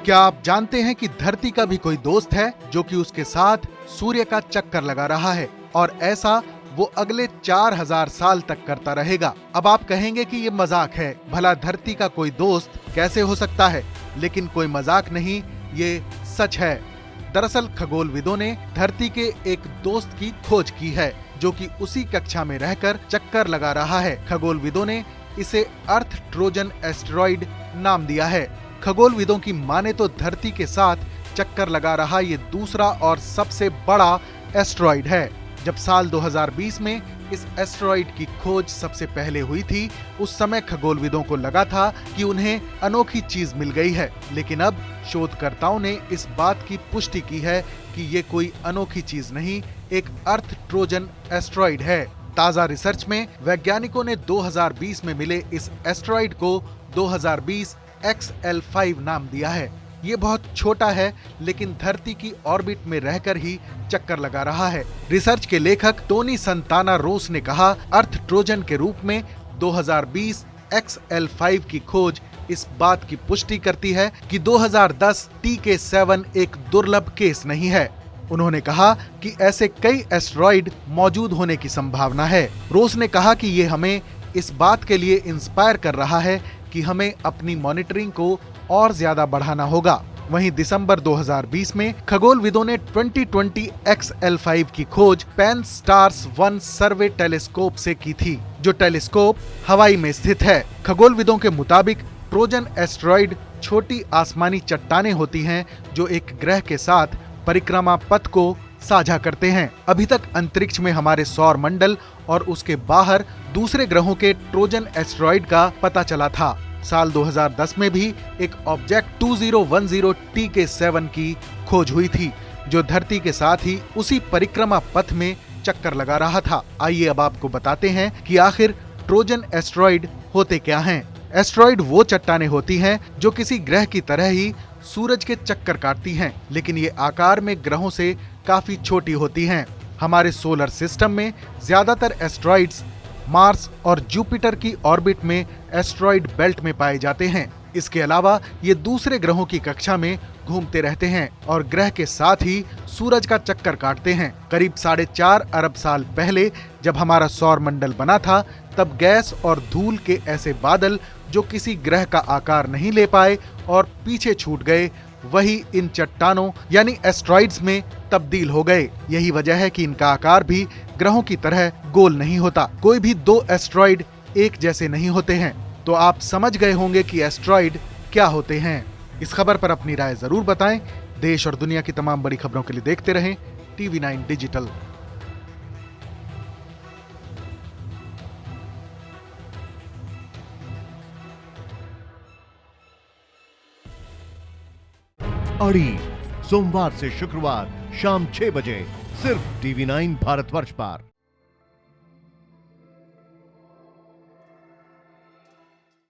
क्या आप जानते हैं कि धरती का भी कोई दोस्त है जो कि उसके साथ सूर्य का चक्कर लगा रहा है और ऐसा वो अगले 4000 साल तक करता रहेगा। अब आप कहेंगे कि ये मजाक है, भला धरती का कोई दोस्त कैसे हो सकता है? लेकिन कोई मजाक नहीं, ये सच है। दरअसल खगोलविदों ने धरती के एक दोस्त की खोज की है जो कि उसी कक्षा में रहकर चक्कर लगा रहा है। खगोलविदों ने इसे अर्थ ट्रोजन एस्टेरॉइड नाम दिया है। खगोलविदों की माने तो धरती के साथ चक्कर लगा रहा ये दूसरा और सबसे बड़ा एस्टेरॉइड है। जब साल 2020 में इस एस्टेरॉइड की खोज सबसे पहले हुई थी, उस समय खगोलविदों को लगा था कि उन्हें अनोखी चीज मिल गई है, लेकिन अब शोधकर्ताओं ने इस बात की पुष्टि की है कि ये कोई अनोखी चीज नहीं, एक अर्थ ट्रोजन एस्टेरॉइड है। ताजा रिसर्च में वैज्ञानिकों ने 2020 में मिले इस एस्टेरॉइड को 2020 XL5 नाम दिया है। ये बहुत छोटा है, लेकिन धरती की ऑर्बिट में रहकर ही चक्कर लगा रहा है। रिसर्च के लेखक टोनी संताना रोस ने कहा, अर्थ ट्रोजन के रूप में 2020 XL5 की खोज इस बात की पुष्टि करती है कि 2010 TK7 एक दुर्लभ केस नहीं है। उन्होंने कहा कि ऐसे कई एस्टेरॉइड मौजूद होने की संभावना है। रोस ने कहा कि ये हमें इस बात के लिए इंस्पायर कर रहा है कि हमें अपनी मॉनिटरिंग को और ज्यादा बढ़ाना होगा। वहीं दिसंबर 2020 में खगोलविदों ने 2020 XL5 की खोज पैन-STARRS 1 सर्वे टेलीस्कोप से की थी, जो टेलीस्कोप हवाई में स्थित है। खगोलविदों के मुताबिक ट्रोजन एस्टेरॉइड छोटी आसमानी चट्टानें होती हैं जो एक ग्रह के साथ परिक्रमा पथ को साझा करते हैं। अभी तक अंतरिक्ष में हमारे सौर मंडल और उसके बाहर दूसरे ग्रहों के ट्रोजन एस्टेरॉइड का पता चला था। साल 2010 में भी एक ऑब्जेक्ट 2010 TK7 की खोज हुई थी, जो धरती के साथ ही उसी परिक्रमा पथ में चक्कर लगा रहा था। आइए अब आपको बताते हैं कि आखिर ट्रोजन एस्टेरॉइड होते क्या हैं। एस्टेरॉइड वो चट्टानें होती हैं जो किसी ग्रह की तरह ही सूरज के चक्कर काटती हैं, लेकिन ये आकार में ग्रहों से काफी छोटी होती हैं। हमारे सोलर सिस्टम में ज्यादातर एस्टेरॉइड्स मार्स और जुपिटर की ऑर्बिट में एस्टेरॉइड बेल्ट में पाए जाते हैं। इसके अलावा ये दूसरे ग्रहों की कक्षा में घूमते रहते हैं और ग्रह के साथ ही सूरज का चक्कर काटते हैं। करीब 4.5 अरब साल पहले जब हमारा सौर मंडल बना था, तब गैस और धूल के ऐसे बादल जो किसी ग्रह का आकार नहीं ले पाए और पीछे छूट गए, वही इन चट्टानों यानी एस्टेरॉइड्स में तब्दील हो गए। यही वजह है कि इनका आकार भी ग्रहों की तरह गोल नहीं होता। कोई भी दो एस्टेरॉइड एक जैसे नहीं होते हैं। तो आप समझ गए होंगे कि एस्टेरॉइड क्या होते हैं। इस खबर पर अपनी राय जरूर बताएं। देश और दुनिया की तमाम बड़ी खबरों के लिए देखते रहें TV9 डिजिटल। अड़ी सोमवार से शुक्रवार शाम 6 बजे सिर्फ TV9 भारतवर्ष पर।